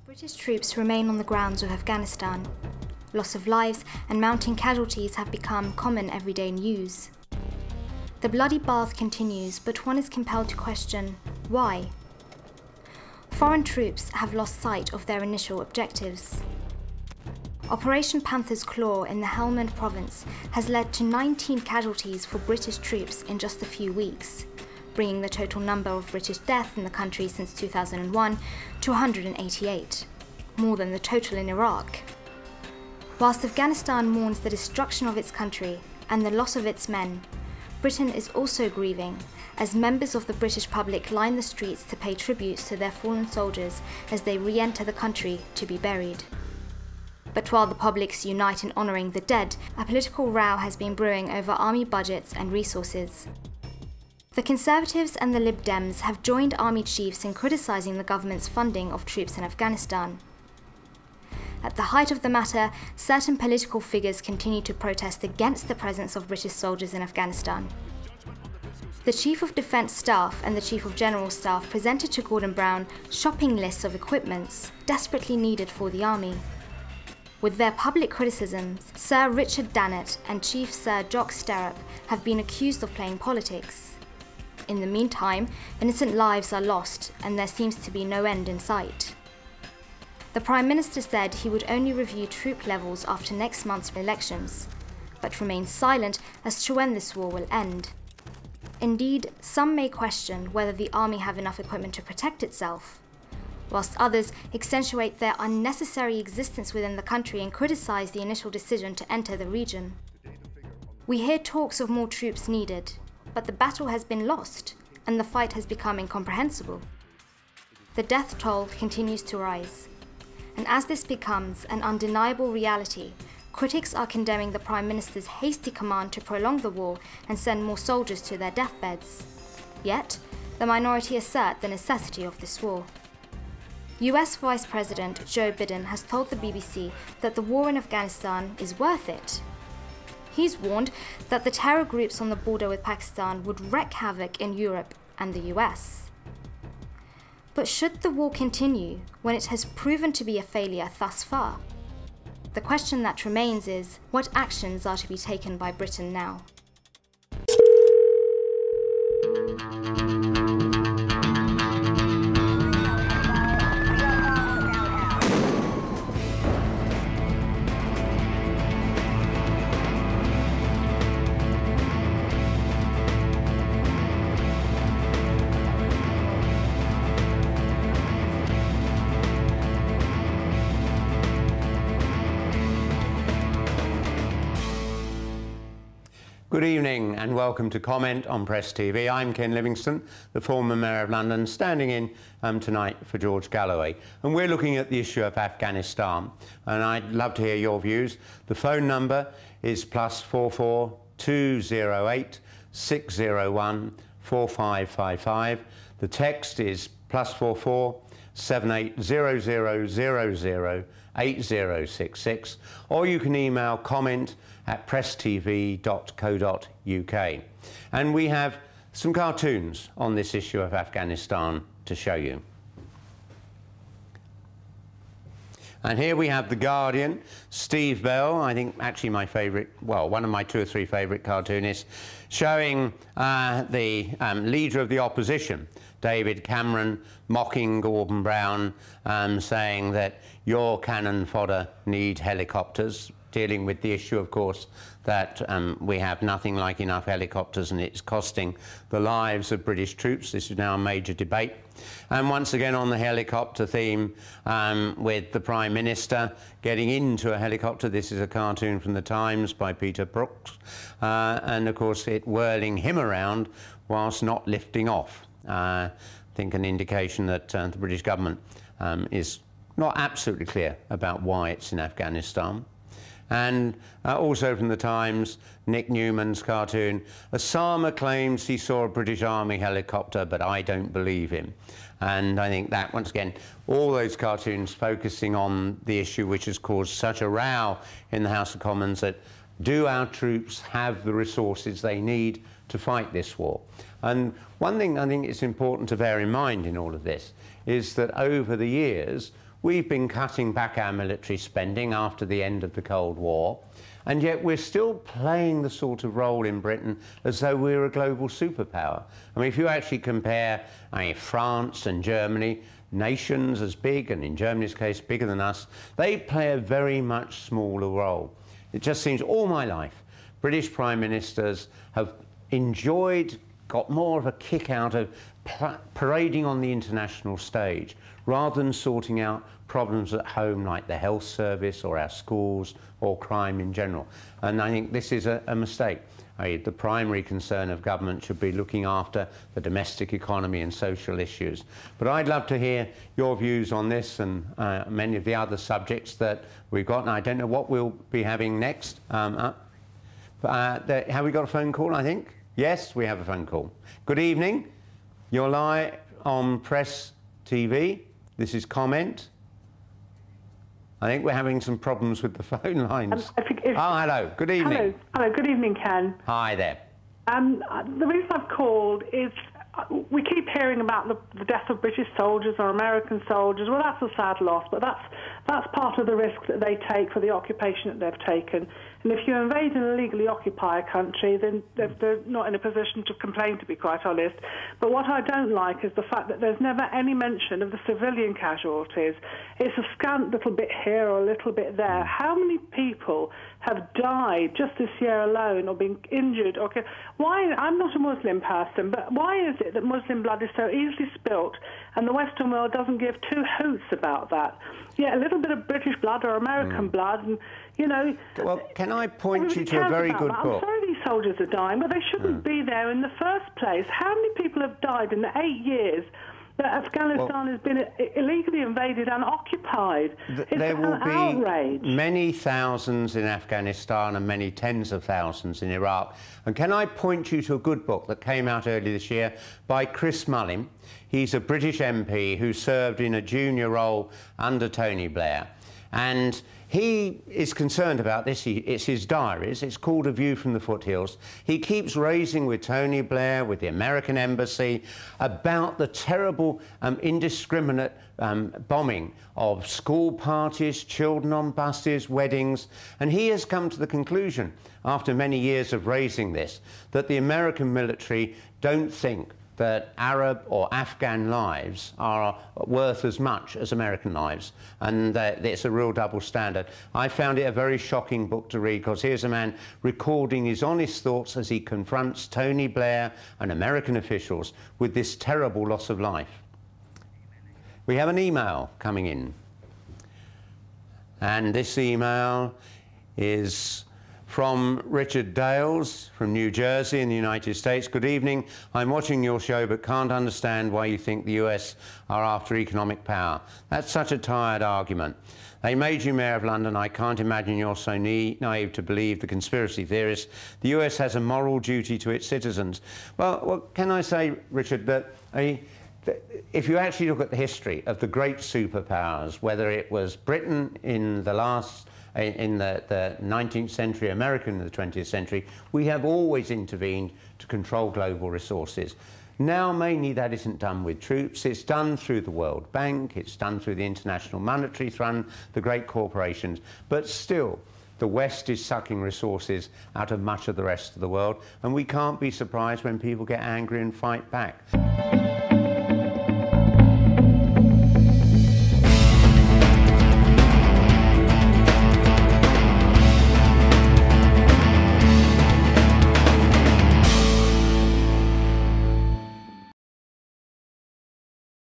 British troops remain on the grounds of Afghanistan. Loss of lives and mounting casualties have become common everyday news. The bloody bath continues, but one is compelled to question why. Foreign troops have lost sight of their initial objectives. Operation Panther's Claw in the Helmand province has led to 19 casualties for British troops in just a few weeks, bringing the total number of British deaths in the country since 2001 to 188, more than the total in Iraq. Whilst Afghanistan mourns the destruction of its country and the loss of its men, Britain is also grieving as members of the British public line the streets to pay tributes to their fallen soldiers as they re-enter the country to be buried. But while the publics unite in honouring the dead, a political row has been brewing over army budgets and resources. The Conservatives and the Lib Dems have joined army chiefs in criticising the government's funding of troops in Afghanistan. At the height of the matter, certain political figures continue to protest against the presence of British soldiers in Afghanistan. The Chief of Defence Staff and the Chief of General Staff presented to Gordon Brown shopping lists of equipments desperately needed for the army. With their public criticisms, Sir Richard Dannett and Chief Sir Jock Sterrop have been accused of playing politics. In the meantime, innocent lives are lost and there seems to be no end in sight. The Prime Minister said he would only review troop levels after next month's elections, but remains silent as to when this war will end. Indeed, some may question whether the army have enough equipment to protect itself, whilst others accentuate their unnecessary existence within the country and criticise the initial decision to enter the region. We hear talks of more troops needed, but the battle has been lost and the fight has become incomprehensible. The death toll continues to rise, and as this becomes an undeniable reality, critics are condemning the Prime Minister's hasty command to prolong the war and send more soldiers to their deathbeds. Yet, the minority assert the necessity of this war. US Vice President Joe Biden has told the BBC that the war in Afghanistan is worth it. He's warned that the terror groups on the border with Pakistan would wreak havoc in Europe and the US. But should the war continue when it has proven to be a failure thus far? The question that remains is, what actions are to be taken by Britain now? Good evening and welcome to Comment on Press TV. I'm Ken Livingstone, the former Mayor of London, standing in tonight for George Galloway. And we're looking at the issue of Afghanistan. And I'd love to hear your views. The phone number is +44 208 601 4555. The text is +44 780000 8066, or you can email comment@presstv.co.uk. And we have some cartoons on this issue of Afghanistan to show you. And here we have The Guardian, Steve Bell, I think actually my favourite, well, one of my 2 or 3 favourite cartoonists, showing the leader of the opposition, David Cameron, mocking Gordon Brown, saying that your cannon fodder need helicopters, dealing with the issue, of course, that we have nothing like enough helicopters and it's costing the lives of British troops. This is now a major debate. And once again on the helicopter theme, with the Prime Minister getting into a helicopter. This is a cartoon from the Times by Peter Brooks, and of course it whirling him around whilst not lifting off. I think an indication that the British government is not absolutely clear about why it's in Afghanistan. And also from the Times, Nick Newman's cartoon, Osama claims he saw a British Army helicopter, but I don't believe him. And I think that, once again, all those cartoons focusing on the issue which has caused such a row in the House of Commons, that do our troops have the resources they need to fight this war? And one thing I think it's important to bear in mind in all of this is that over the years, we've been cutting back our military spending after the end of the Cold War, and yet we're still playing the sort of role in Britain as though we're a global superpower. I mean, if you actually compare France and Germany, nations as big, and in Germany's case, bigger than us, they play a very much smaller role. It just seems all my life, British Prime Ministers have enjoyed, got more of a kick out of parading on the international stage rather than sorting out problems at home like the health service or our schools or crime in general. And I think this is a mistake. The primary concern of government should be looking after the domestic economy and social issues. But I'd love to hear your views on this and many of the other subjects that we've got. And I don't know what we'll be having next. Have we got a phone call, I think? Yes, we have a phone call. Good evening. You're live on Press TV. This is Comment. I think we're having some problems with the phone lines. Hello. Good evening. Hello. Good evening, Ken. Hi there. The reason I've called is we keep hearing about the death of British soldiers or American soldiers. Well, that's a sad loss, but that's part of the risk that they take for the occupation that they've taken. And if you invade and illegally occupy a country, then they're not in a position to complain, to be quite honest. But what I don't like is the fact that there's never any mention of the civilian casualties. It's a scant little bit here or a little bit there. How many people have died just this year alone or been injured? Why? I'm not a Muslim person, but why is it that Muslim blood is so easily spilt and the Western world doesn't give two hoots about that? Yeah, a little bit of British blood or American blood, and, you know... Well, can I point you to a very good book? I'm sorry these soldiers are dying, but they shouldn't be there in the first place. How many people have died in the 8 years that Afghanistan has been illegally invaded and occupied? There will be outrage. Many thousands in Afghanistan and many tens of thousands in Iraq. And can I point you to a good book that came out earlier this year by Chris Mullin? He's a British MP who served in a junior role under Tony Blair. And he is concerned about this. It's his diaries. It's called A View from the Foothills. He keeps raising with Tony Blair, with the American embassy, about the terrible, indiscriminate bombing of school parties, children on buses, weddings. And he has come to the conclusion, after many years of raising this, that the American military don't think that Arab or Afghan lives are worth as much as American lives, and it's a real double standard. I found it a very shocking book to read, because here's a man recording his honest thoughts as he confronts Tony Blair and American officials with this terrible loss of life. We have an email coming in, and this email is from Richard Dales from New Jersey in the United States. Good evening. I'm watching your show but can't understand why you think the US are after economic power. That's such a tired argument. They made you Mayor of London. I can't imagine you're so naive to believe the conspiracy theorists. The US has a moral duty to its citizens. Well, can I say, Richard, that if you actually look at the history of the great superpowers, whether it was Britain in the 19th century, America in the 20th century, we have always intervened to control global resources. Now, mainly that isn't done with troops. It's done through the World Bank, it's done through the International Monetary Fund, the great corporations. But still, the West is sucking resources out of much of the rest of the world, and we can't be surprised when people get angry and fight back.